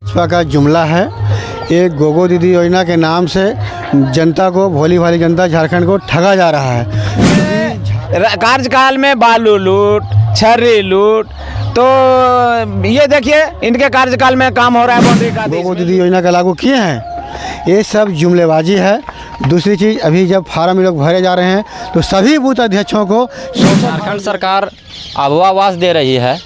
भाजपा का जुमला है। एक गोगो दीदी योजना के नाम से जनता को, भोली भाली जनता झारखंड को ठगा जा रहा है। कार्यकाल में बालू लूट, छर्री लूट, तो ये देखिए इनके कार्यकाल में काम हो रहा है बाउंड्री का। गोगो दीदी योजना का लागू किए हैं, ये सब जुमलेबाजी है। दूसरी चीज़, अभी जब फार्म लोग भरे जा रहे हैं तो सभी बूथ अध्यक्षों को झारखंड सरकार आवास दे रही है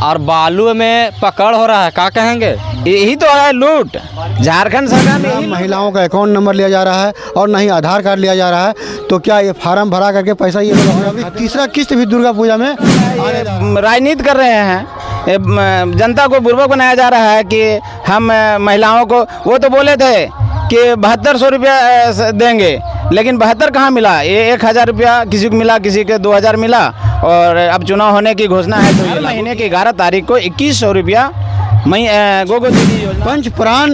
और बालू में पकड़ हो रहा है, क्या कहेंगे? यही तो है लूट। झारखंड सरकार में महिलाओं का अकाउंट नंबर लिया जा रहा है और नहीं आधार कार्ड लिया जा रहा है। तो क्या ये फार्म भरा करके पैसा ये लोग, तीसरा किस्त भी दुर्गा पूजा में राजनीति कर रहे हैं। जनता को बुर्बक बनाया जा रहा है कि हम महिलाओं को, वो तो बोले थे कि 7200 रुपया देंगे, लेकिन 72 कहाँ मिला? ये 1000 रुपया किसी को मिला, किसी के 2000 मिला। और अब चुनाव होने की घोषणा है तो महीने की 11 तारीख को 2100 रुपया गोगो दीदी योजना पंचप्राण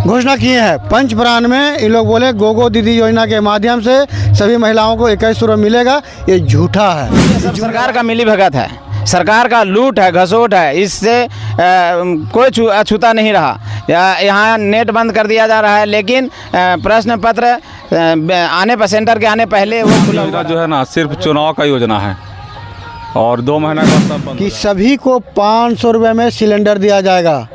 घोषणा किए हैं। पंचप्राण में ये लोग बोले गोगो दीदी योजना के माध्यम से सभी महिलाओं को 2100 रुपये मिलेगा। ये झूठा है। सरकार का मिली भगत है, सरकार का लूट है, घसोट है। इससे कोई छूता नहीं रहा। यहाँ नेट बंद कर दिया जा रहा है, लेकिन प्रश्न पत्र आने पर, सेंटर के आने पहले वो खुला हुआ जो है ना, सिर्फ चुनाव का योजना है और 2 महीना का सब कि सभी को 500 रुपये में सिलेंडर दिया जाएगा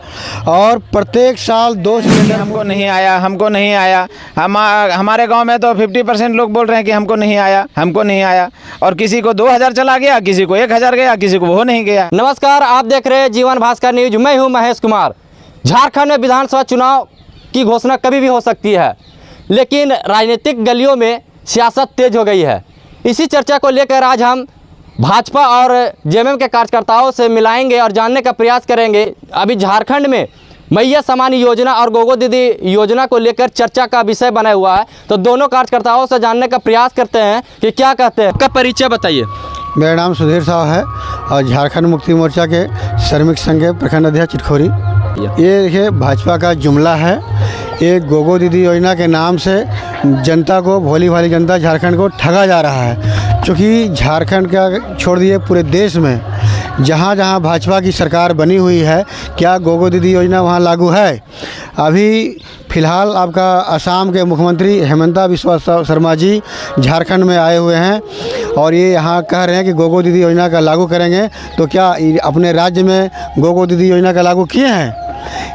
और प्रत्येक साल 2 सिलेंडर। हमको नहीं आया, हमको नहीं आया। हमारे गांव में तो 50% लोग बोल रहे हैं कि हमको नहीं आया, हमको नहीं आया। और किसी को 2000 चला गया, किसी को 1000 गया, किसी को वो नहीं गया। नमस्कार, आप देख रहे हैं जीवन भास्कर न्यूज। मैं हूं महेश कुमार। झारखंड में विधानसभा चुनाव की घोषणा कभी भी हो सकती है, लेकिन राजनीतिक गलियों में सियासत तेज हो गई है। इसी चर्चा को लेकर आज हम भाजपा और जेएमएम के कार्यकर्ताओं से मिलाएंगे और जानने का प्रयास करेंगे। अभी झारखंड में मैया सम्मान योजना और गोगो दीदी योजना को लेकर चर्चा का विषय बना हुआ है, तो दोनों कार्यकर्ताओं से जानने का प्रयास करते हैं कि क्या कहते हैं। आपका परिचय बताइए। मेरा नाम सुधीर साहब है और झारखंड मुक्ति मोर्चा के श्रमिक संघ के प्रखंड अध्यक्ष चिटखोरी। ये देखिए, भाजपा का जुमला है। एक गोगो दीदी योजना के नाम से जनता को, भोली भाली जनता झारखंड को ठगा जा रहा है। क्योंकि झारखंड का छोड़ दिए, पूरे देश में जहाँ जहाँ भाजपा की सरकार बनी हुई है, क्या गोगो दीदी योजना वहाँ लागू है? अभी फ़िलहाल आपका असम के मुख्यमंत्री हेमंता बिस्वा शर्मा जी झारखंड में आए हुए हैं और ये यहाँ कह रहे हैं कि गोगो दीदी योजना का लागू करेंगे। तो क्या अपने राज्य में गोगो दीदी योजना का लागू किए हैं?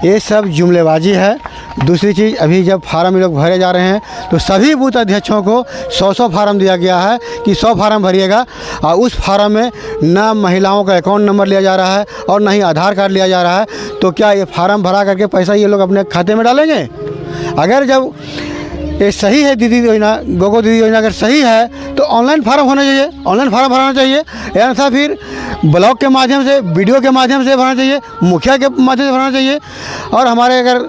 ये सब जुमलेबाजी है। दूसरी चीज़, अभी जब फार्म लोग भरे जा रहे हैं तो सभी बूथ अध्यक्षों को 100 फार्म दिया गया है कि 100 फार्म भरिएगा और उस फार्म में ना महिलाओं का अकाउंट नंबर लिया जा रहा है और ना ही आधार कार्ड लिया जा रहा है। तो क्या ये फार्म भरा करके पैसा ये लोग अपने खाते में डालेंगे? अगर जब ये सही है दीदी योजना, गोगो दीदी योजना अगर सही है तो ऑनलाइन फार्म होना चाहिए, ऑनलाइन फार्म भराना चाहिए। ऐसा फिर ब्लॉक के माध्यम से, वीडियो के माध्यम से भरना चाहिए, मुखिया के माध्यम से भरना चाहिए। और हमारे अगर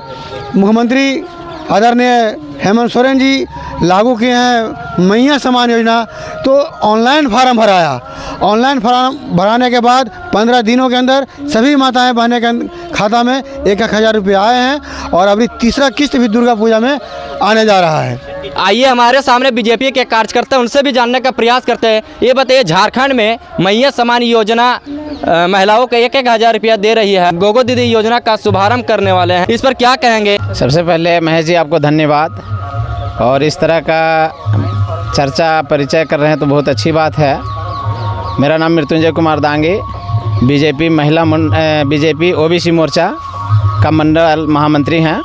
मुख्यमंत्री आदरणीय हेमंत सोरेन जी लागू किए हैं मैया सम्मान योजना, तो ऑनलाइन फार्म भराया। ऑनलाइन फार्म भराने के बाद 15 दिनों के अंदर सभी माताएं बहने के खाता में 1,000 रुपये आए हैं और अभी तीसरा किस्त भी दुर्गा पूजा में आने जा रहा है। आइए हमारे सामने बीजेपी के कार्यकर्ता, उनसे भी जानने का प्रयास करते हैं। ये बताइए, झारखंड में मैया सम्मान योजना महिलाओं को 1,000 रुपया दे रही है, गोगो दीदी योजना का शुभारंभ करने वाले हैं, इस पर क्या कहेंगे? सबसे पहले महेश जी आपको धन्यवाद, और इस तरह का चर्चा परिचय कर रहे हैं तो बहुत अच्छी बात है। मेरा नाम मृत्युंजय कुमार दांगे, बीजेपी ओबीसी मोर्चा का मंडल महामंत्री हैं।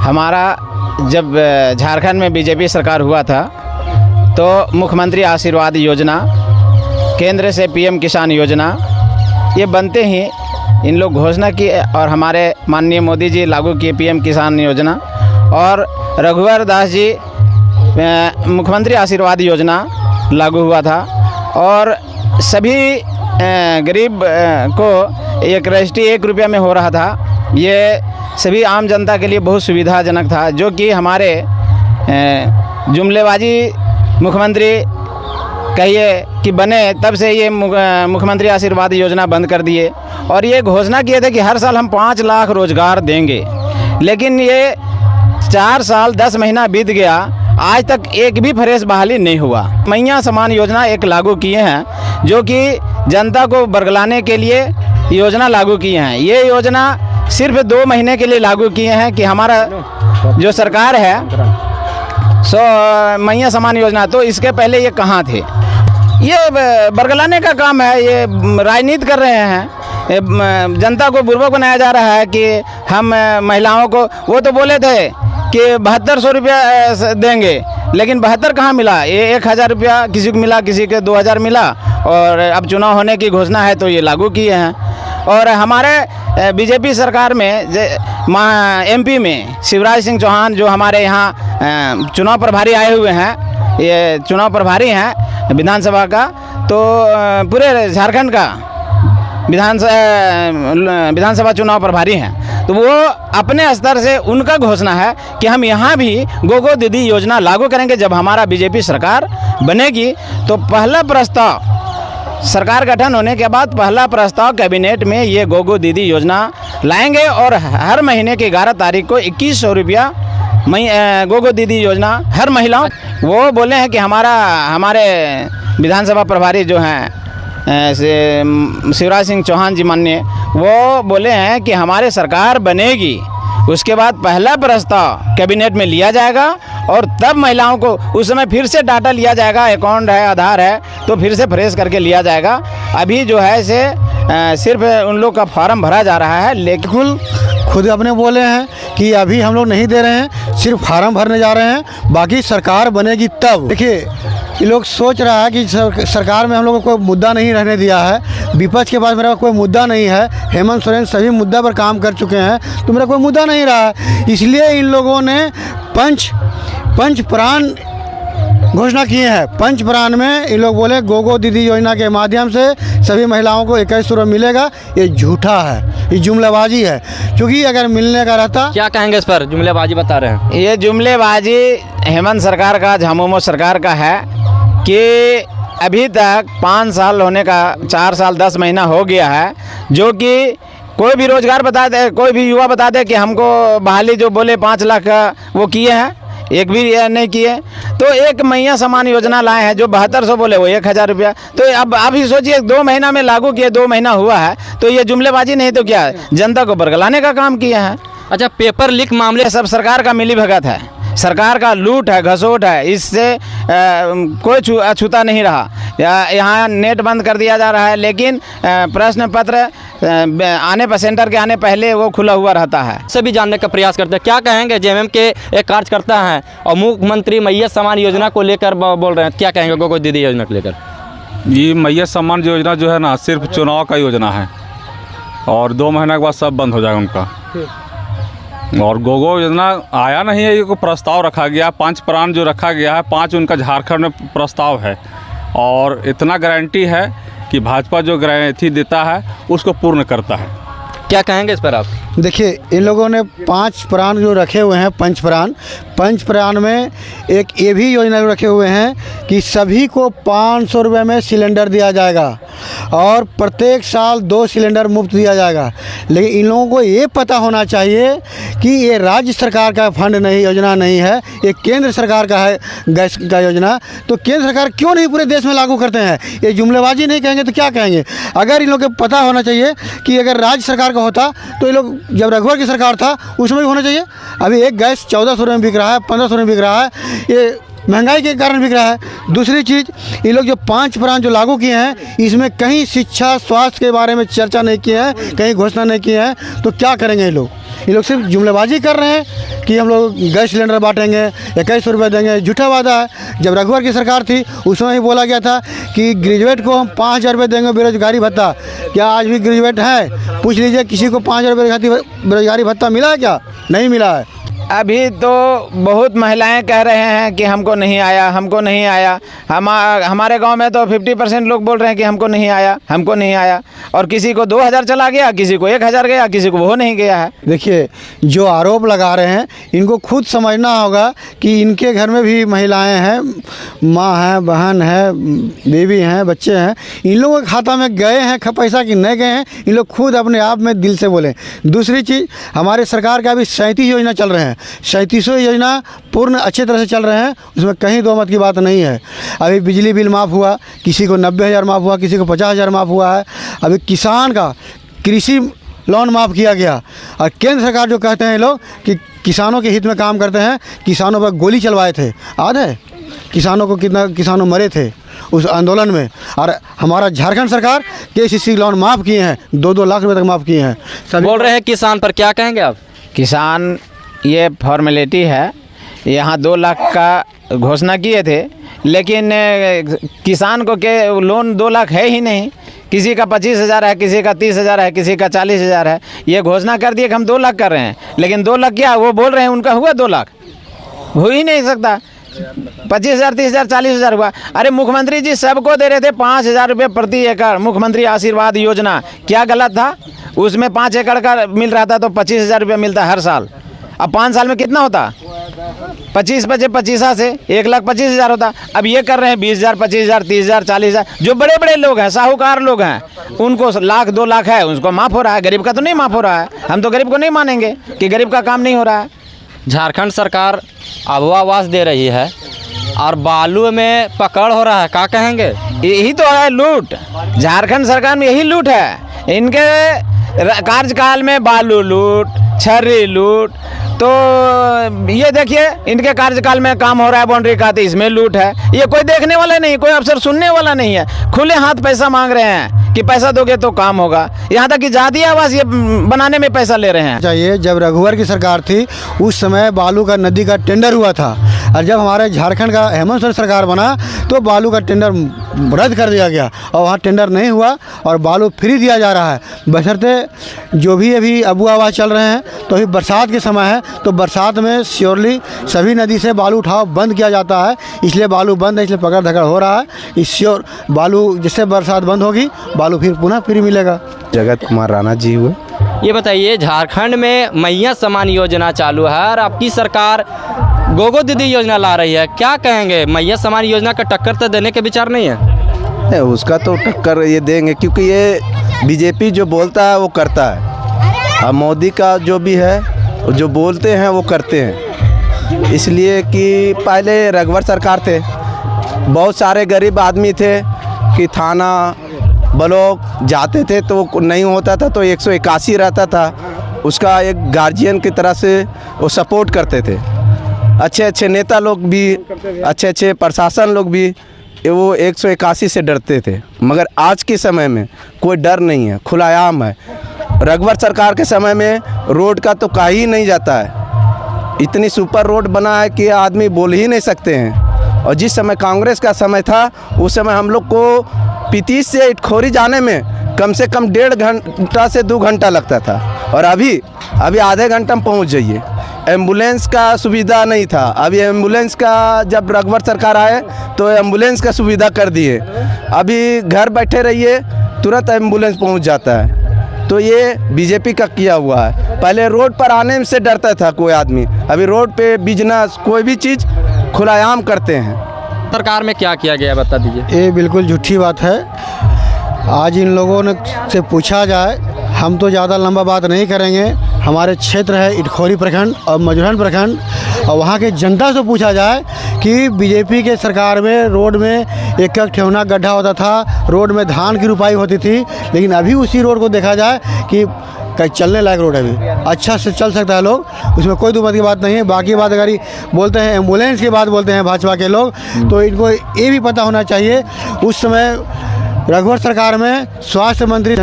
हमारा जब झारखंड में बीजेपी सरकार हुआ था तो मुख्यमंत्री आशीर्वाद योजना, केंद्र से पीएम किसान योजना, ये बनते ही इन लोग घोषणा की और हमारे माननीय मोदी जी लागू किए पीएम किसान योजना, और रघुवर दास जी मुख्यमंत्री आशीर्वाद योजना लागू हुआ था। और सभी गरीब को एक रजिस्ट्री 1 रुपया में हो रहा था। ये सभी आम जनता के लिए बहुत सुविधाजनक था, जो कि हमारे जुमलेबाजी मुख्यमंत्री कहिए कि बने तब से ये मुख्यमंत्री आशीर्वाद योजना बंद कर दिए। और ये घोषणा किए थे कि हर साल हम 5 लाख रोजगार देंगे, लेकिन ये 4 साल 10 महीना बीत गया, आज तक एक भी फ्रेश बहाली नहीं हुआ। मैया सम्मान योजना एक लागू किए हैं, जो कि जनता को बरगलाने के लिए योजना लागू किए हैं। ये योजना सिर्फ 2 महीने के लिए लागू किए हैं कि हमारा जो सरकार है मैया समान योजना, तो इसके पहले ये कहाँ थे। ये बरगलाने का काम है, ये राजनीति कर रहे हैं, जनता को बुर्बक बनाया जा रहा है कि हम महिलाओं को, वो तो बोले थे कि 7200 रुपया देंगे, लेकिन 72 कहाँ मिला, ये 1000 रुपया किसी को मिला, किसी के 2000 मिला, और अब चुनाव होने की घोषणा है तो ये लागू किए हैं। और हमारे बीजेपी सरकार में MP में शिवराज सिंह चौहान जो हमारे यहाँ चुनाव प्रभारी आए हुए हैं, ये चुनाव प्रभारी हैं विधानसभा का, तो पूरे झारखंड का विधानसभा चुनाव प्रभारी हैं, तो वो अपने स्तर से उनका घोषणा है कि हम यहाँ भी गोगो दीदी योजना लागू करेंगे। जब हमारा बीजेपी सरकार बनेगी तो पहला प्रस्ताव, सरकार गठन होने के बाद पहला प्रस्ताव कैबिनेट में ये गोगो दीदी योजना लाएंगे, और हर महीने की 11 तारीख को 2100 रुपया गोगो दीदी योजना हर महिलाओं। वो बोले हैं कि हमारे विधानसभा प्रभारी जो हैं शिवराज सिंह चौहान जी माननीय, वो बोले हैं कि हमारे सरकार बनेगी उसके बाद पहला प्रस्ताव कैबिनेट में लिया जाएगा, और तब महिलाओं को उस समय फिर से डाटा लिया जाएगा, अकाउंट है, आधार है, तो फिर से फ्रेश करके लिया जाएगा। अभी जो है से सिर्फ उन लोग का फॉर्म भरा जा रहा है, लेकिन खुद अपने बोले हैं कि अभी हम लोग नहीं दे रहे हैं, सिर्फ फार्म भरने जा रहे हैं, बाकी सरकार बनेगी तब। देखिए, ये लोग सोच रहा है कि सरकार में हम लोग को कोई मुद्दा नहीं रहने दिया है, विपक्ष के पास मेरा कोई मुद्दा नहीं है, हेमंत सोरेन सभी मुद्दा पर काम कर चुके हैं, तो मेरा कोई मुद्दा नहीं रहा है। इसलिए इन लोगों ने पंच प्राण घोषणा किए हैं। पंच प्राण में इन लोग बोले गोगो दीदी योजना के माध्यम से सभी महिलाओं को 2100 रुपये मिलेगा। ये झूठा है, ये जुमलाबाजी है, क्योंकि अगर मिलने का रहता। क्या कहेंगे इस पर, जुमलेबाजी बता रहे हैं? ये जुमलेबाजी हेमंत सरकार का, झामुमो सरकार का है कि अभी तक 5 साल होने का, 4 साल 10 महीना हो गया है, जो कि कोई भी रोजगार बता दे, कोई भी युवा बता दे कि हमको बहाली जो बोले 5 लाख का वो किए हैं, एक भी नहीं किए। तो एक मैया समान योजना लाए हैं जो 7200 बोले, वो 1000 रुपया। तो अब आप ही सोचिए 2 महीना में लागू किए, 2 महीना हुआ है, तो ये जुमलेबाजी नहीं तो क्या, जनता को बरगलाने का काम किया है। अच्छा, पेपर लीक मामले सब सरकार का मिली भगत है, सरकार का लूट है, घसोट है, इससे कोई छूता नहीं रहा। यहाँ नेट बंद कर दिया जा रहा है, लेकिन प्रश्न पत्र आने पर, सेंटर के आने पहले वो खुला हुआ रहता है। सभी जानने का प्रयास करते हैं। क्या कहेंगे, जेएमएम के एक कार्यकर्ता हैं और मुख्यमंत्री मैया समान योजना को लेकर बोल रहे हैं, क्या कहेंगे गोगो दीदी योजना को लेकर? ये मैया सम्मान योजना जो है ना, सिर्फ चुनाव का योजना है, और 2 महीने के बाद सब बंद हो जाएगा उनका। और गोगो योजना आया नहीं है, ये को प्रस्ताव रखा गया, 5 प्राण जो रखा गया है, 5 उनका झारखंड में प्रस्ताव है, और इतना गारंटी है कि भाजपा जो गारंटी देता है उसको पूर्ण करता है। क्या कहेंगे इस पर आप? देखिए, इन लोगों ने 5 प्राण जो रखे हुए हैं, पंच प्राण में एक ये भी योजना रखे हुए हैं कि सभी को 500 रुपये में सिलेंडर दिया जाएगा, और प्रत्येक साल 2 सिलेंडर मुफ्त दिया जाएगा। लेकिन इन लोगों को ये पता होना चाहिए कि ये राज्य सरकार का फंड नहीं, योजना नहीं है, ये केंद्र सरकार का है गैस का योजना। तो केंद्र सरकार क्यों नहीं पूरे देश में लागू करते हैं? ये जुमलेबाजी नहीं कहेंगे तो क्या कहेंगे? अगर इन लोगों को पता होना चाहिए कि अगर राज्य सरकार का होता तो ये लोग, जब रघुवर की सरकार था उसमें भी होना चाहिए। अभी एक गैस 1400 रुपये में बिक रहा है, 1500 में बिक रहा है, ये महंगाई के कारण बिक रहा है। दूसरी चीज़, ये लोग जो 5 प्राण जो लागू किए हैं, इसमें कहीं शिक्षा स्वास्थ्य के बारे में चर्चा नहीं किए हैं, कहीं घोषणा नहीं किए हैं, तो क्या करेंगे ये लोग? ये लोग सिर्फ जुमलेबाजी कर रहे हैं कि हम लोग गैस सिलेंडर बांटेंगे, 2100 रुपये देंगे। झूठा वादा है। जब रघुवर की सरकार थी उसमें ही बोला गया था कि ग्रेजुएट को हम 5000 रुपये देंगे बेरोजगारी भत्ता। क्या आज भी ग्रेजुएट है? पूछ लीजिए किसी को 5000 रुपये बेरोजगारी भत्ता मिला है क्या? नहीं मिला है। अभी तो बहुत महिलाएं कह रहे हैं कि हमको नहीं आया, हमको नहीं आया। हमारे गांव में तो 50% लोग बोल रहे हैं कि हमको नहीं आया, हमको नहीं आया, और किसी को 2000 चला गया, किसी को 1000 गया, किसी को वो नहीं गया है। देखिए, जो आरोप लगा रहे हैं इनको खुद समझना होगा कि इनके घर में भी महिलाएं हैं, माँ हैं, बहन है, बेबी हैं, बच्चे हैं। इन लोगों के खाता में गए हैं पैसा कि नहीं गए हैं, इन लोग खुद अपने आप में दिल से बोलें। दूसरी चीज़, हमारे सरकार का अभी 37 योजना चल रहे हैं, 37 योजना पूर्ण अच्छे तरह से चल रहे हैं, उसमें कहीं दो मत की बात नहीं है। अभी बिजली बिल माफ़ हुआ, किसी को 90,000 माफ़ हुआ, किसी को 50,000 माफ़ हुआ है। अभी किसान का कृषि लोन माफ़ किया गया। और केंद्र सरकार जो कहते हैं लोग कि किसानों के हित में काम करते हैं, किसानों पर गोली चलवाए थे, याद है किसानों को, कितना किसानों मरे थे उस आंदोलन में। और हमारा झारखंड सरकार KCC लोन माफ़ किए हैं, 2-2 लाख रुपए तक माफ़ किए हैं। सभी बोल रहे हैं किसान पर, क्या कहेंगे आप? किसान ये फॉर्मेलिटी है, यहाँ 2 लाख का घोषणा किए थे, लेकिन किसान को के लोन 2 लाख है ही नहीं। किसी का 25,000 है, किसी का 30,000 है, किसी का 40,000 है। ये घोषणा कर दिए कि हम 2 लाख कर रहे हैं, लेकिन 2 लाख क्या वो बोल रहे हैं उनका हुआ 2 लाख? हो ही नहीं सकता। 25,000, 30,000, 40,000 हुआ। अरे मुख्यमंत्री जी सबको दे रहे थे 5,000 रुपये प्रति एकड़, मुख्यमंत्री आशीर्वाद योजना। क्या गलत था? उसमें 5 एकड़ का मिल रहा था तो 25,000 रुपये मिलता हर साल। अब 5 साल में कितना होता? 25 से 1,25,000 होता। अब ये कर रहे हैं 20,000, 25,000, 30,000, 40,000। जो बड़े बड़े लोग हैं, साहूकार लोग हैं, उनको 1 लाख 2 लाख है, उसको माफ़ हो रहा है। गरीब का तो नहीं माफ़ हो रहा है। हम तो गरीब को नहीं मानेंगे कि गरीब का काम नहीं हो रहा है। झारखंड सरकार अबुआ आवास दे रही है और बालू में पकड़ हो रहा है, क्या कहेंगे? यही तो है लूट। झारखंड सरकार में यही लूट है। इनके कार्यकाल में बालू लूट, छर्री लूट। तो ये देखिए इनके कार्यकाल में काम हो रहा है बाउंड्री का, तो इसमें लूट है। ये कोई देखने वाला नहीं, कोई अफसर सुनने वाला नहीं है। खुले हाथ पैसा मांग रहे हैं कि पैसा दोगे तो काम होगा। यहाँ तक कि जाति आवास ये बनाने में पैसा ले रहे हैं। चाहिए जब रघुवर की सरकार थी उस समय बालू का नदी का टेंडर हुआ था, और जब हमारे झारखंड का हेमंत सोरेन सरकार बना तो बालू का टेंडर रद्द कर दिया गया और वहाँ टेंडर नहीं हुआ और बालू फ्री दिया जा रहा है। बशर्ते जो भी अभी अबुआ आवास चल रहे हैं, तो अभी बरसात के समय है, तो बरसात में श्योरली सभी नदी से बालू उठाव बंद किया जाता है। इसलिए बालू बंद है, इसलिए पकड़ धकड़ हो रहा है। इस श्योर बालू जिससे बरसात बंद होगी बालू फिर पुनः फ्री मिलेगा। जगत कुमार राणा जी हुए। ये बताइए, झारखंड में मैया सम्मान योजना चालू है और आपकी सरकार गोगो दीदी योजना ला रही है, क्या कहेंगे? मैया सम्मान योजना का टक्कर तो देने के विचार नहीं है? नहीं, उसका तो टक्कर ये देंगे, क्योंकि ये बीजेपी जो बोलता है वो करता है, और मोदी का जो भी है जो बोलते हैं वो करते हैं। इसलिए कि पहले रघुवर सरकार थे, बहुत सारे गरीब आदमी थे कि थाना ब्लॉक जाते थे तो नहीं होता था, तो 181 रहता था, उसका एक गार्जियन की तरह से वो सपोर्ट करते थे। अच्छे अच्छे नेता लोग भी, अच्छे अच्छे प्रशासन लोग भी वो 181 से डरते थे। मगर आज के समय में कोई डर नहीं है, खुलायाम है। रघुवर सरकार के समय में रोड का तो कहा ही नहीं जाता है, इतनी सुपर रोड बना है कि आदमी बोल ही नहीं सकते हैं। और जिस समय कांग्रेस का समय था उस समय हम लोग को पीतीस से इटखोरी जाने में कम से कम 1.5 घंटा से 2 घंटा लगता था, और अभी आधे घंटा में पहुंच जाइए। एम्बुलेंस का सुविधा नहीं था, अभी एम्बुलेंस का जब रघुवर सरकार आए तो एम्बुलेंस का सुविधा कर दिए। अभी घर बैठे रहिए तुरंत एम्बुलेंस पहुंच जाता है। तो ये बीजेपी का किया हुआ है। पहले रोड पर आने से डरता था कोई आदमी, अभी रोड पे बिजनेस कोई भी चीज़ खुलायाम करते हैं। सरकार में क्या किया गया बता दीजिए। ये बिल्कुल झूठी बात है। आज इन लोगों ने से पूछा जाए, हम तो ज़्यादा लंबा बात नहीं करेंगे। हमारे क्षेत्र है इटखोरी प्रखंड और मजरहन प्रखंड, और वहाँ के जनता से पूछा जाए कि बीजेपी के सरकार में रोड में एक ठेवना गड्ढा होता था, रोड में धान की रुपाई होती थी, लेकिन अभी उसी रोड को देखा जाए कि कहीं चलने लायक रोड है, अभी अच्छा से चल सकता है लोग, उसमें कोई दुमत की बात नहीं है। बाकी बात अगर बोलते हैं एम्बुलेंस की बात बोलते हैं भाजपा के लोग, तो इनको ये भी पता होना चाहिए उस समय रघुवर सरकार में स्वास्थ्य मंत्री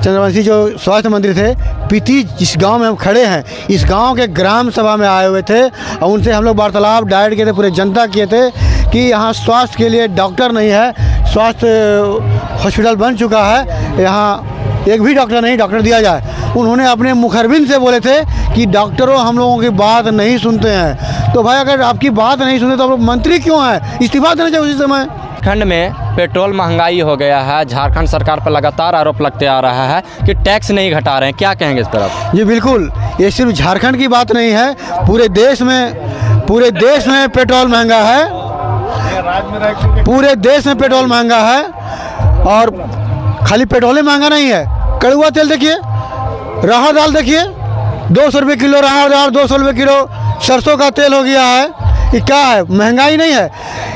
चंद्रवंशी जो स्वास्थ्य मंत्री थे, पीती जिस गांव में हम खड़े हैं, इस गांव के ग्राम सभा में आए हुए थे और उनसे हम लोग वार्तालाप डायरेक्ट किए थे, पूरे जनता किए थे कि यहाँ स्वास्थ्य के लिए डॉक्टर नहीं है, स्वास्थ्य हॉस्पिटल बन चुका है, यहाँ एक भी डॉक्टर नहीं, डॉक्टर दिया जाए। उन्होंने अपने मुखरबिन से बोले थे कि डॉक्टरों हम लोगों की बात नहीं सुनते हैं। तो भाई अगर आपकी बात नहीं सुनते तो आप लोग मंत्री क्यों हैं? इस्तीफा देना चाहिए उसी समय। झारखंड में पेट्रोल महंगाई हो गया है, झारखंड सरकार पर लगातार आरोप लगते आ रहा है कि टैक्स नहीं घटा रहे हैं, क्या कहेंगे इस पर आप? जी बिल्कुल, ये सिर्फ झारखंड की बात नहीं है, पूरे देश में पेट्रोल महंगा है, पूरे देश में पेट्रोल महंगा है। और खाली पेट्रोल ही महंगा नहीं है, कड़ुआ तेल देखिए, राहर दाल देखिए, 200 रुपये किलो राहर दाल, 200 रुपये किलो सरसों का तेल हो गया है। ये क्या है? महंगाई नहीं है,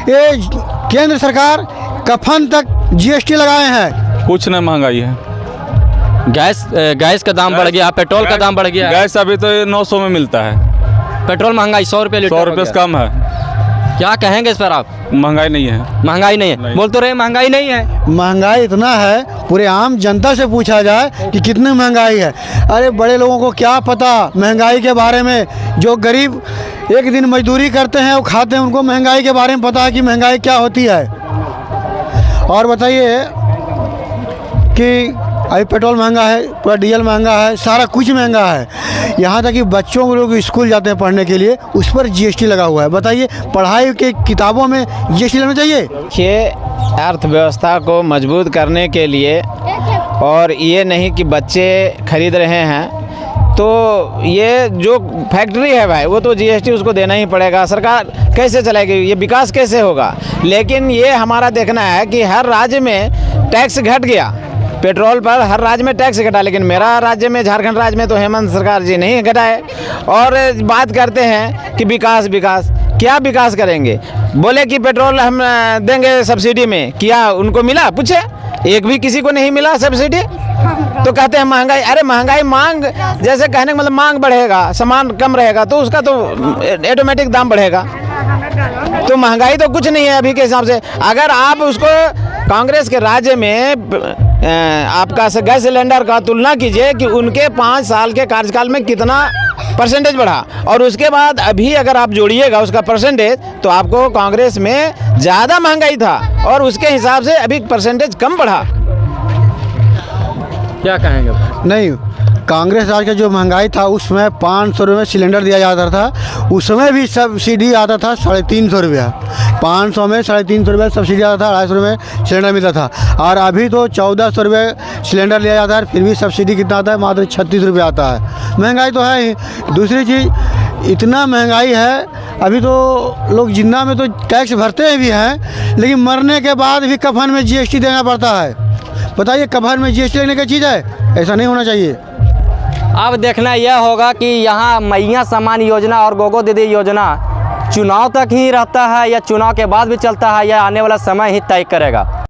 ये केंद्र सरकार कफन तक GST लगाए हैं। कुछ नहीं महंगाई है, गैस का दाम बढ़ गया, पेट्रोल का दाम बढ़ गया। गैस अभी तो 900 में मिलता है, पेट्रोल महंगाई 100 रुपये लीटर 100 रुपये से कम है। क्या कहेंगे इस पर आप? महंगाई नहीं है, महंगाई नहीं है, बोल तो रहे महंगाई नहीं है। महंगाई इतना है, पूरे आम जनता से पूछा जाए कि कितनी महंगाई है, अरे बड़े लोगों को क्या पता महंगाई के बारे में। जो गरीब एक दिन मजदूरी करते हैं वो खाते हैं, उनको महंगाई के बारे में पता है कि महंगाई क्या होती है। और बताइए कि अभी पेट्रोल महंगा है, पूरा डीजल महंगा है, सारा कुछ महंगा है। यहाँ तक कि बच्चों को लोग स्कूल जाते हैं पढ़ने के लिए, उस पर जीएसटी लगा हुआ है। बताइए, पढ़ाई के किताबों में जीएसटी लगना चाहिए? देखिए, अर्थव्यवस्था को मजबूत करने के लिए, और ये नहीं कि बच्चे खरीद रहे हैं तो ये जो फैक्ट्री है भाई, वो तो जीएसटी उसको देना ही पड़ेगा। सरकार कैसे चलाएगी, ये विकास कैसे होगा? लेकिन ये हमारा देखना है कि हर राज्य में टैक्स घट गया, पेट्रोल पर हर राज्य में टैक्स घटा, लेकिन मेरा राज्य में, झारखंड राज्य में तो हेमंत सरकार जी नहीं घटाए। और बात करते हैं कि विकास विकास, क्या विकास करेंगे? बोले कि पेट्रोल हम देंगे सब्सिडी में, किया उनको मिला? पूछे, एक भी किसी को नहीं मिला सब्सिडी। तो कहते हैं महंगाई, अरे महंगाई मांग, जैसे कहने का मतलब मांग बढ़ेगा, सामान कम रहेगा तो उसका तो ऑटोमेटिक दाम बढ़ेगा। तो महंगाई तो कुछ नहीं है अभी के हिसाब से। अगर आप उसको कांग्रेस के राज्य में आपका गैस सिलेंडर का तुलना कीजिए कि उनके 5 साल के कार्यकाल में कितना परसेंटेज बढ़ा, और उसके बाद अभी अगर आप जोड़िएगा उसका परसेंटेज, तो आपको कांग्रेस में ज़्यादा महंगाई था और उसके हिसाब से अभी परसेंटेज कम बढ़ा। क्या कहेंगे? नहीं, कांग्रेस राज का जो महंगाई था उसमें 500 रुपये में सिलेंडर दिया जाता था, उसमें भी सब्सिडी आता था 350 रुपया। 500 में 350 रुपये सब्सिडी आता था, 250 रुपये में सिलेंडर मिलता था। और अभी तो 1400 रुपये सिलेंडर लिया जाता है, फिर भी सब्सिडी कितना आता है? मात्र 36 रुपये आता है। महंगाई तो है ही। दूसरी चीज़, इतना महंगाई है, अभी तो लोग जिंदा में तो टैक्स भरते भी हैं, लेकिन मरने के बाद भी कफन में जीएसटी देना पड़ता है। बताइए, कफन में जीएसटी लेने की चीज़ है? ऐसा नहीं होना चाहिए। अब देखना यह होगा कि यहाँ मैया सम्मान योजना और गोगो दीदी योजना चुनाव तक ही रहता है या चुनाव के बाद भी चलता है, या आने वाला समय ही तय करेगा।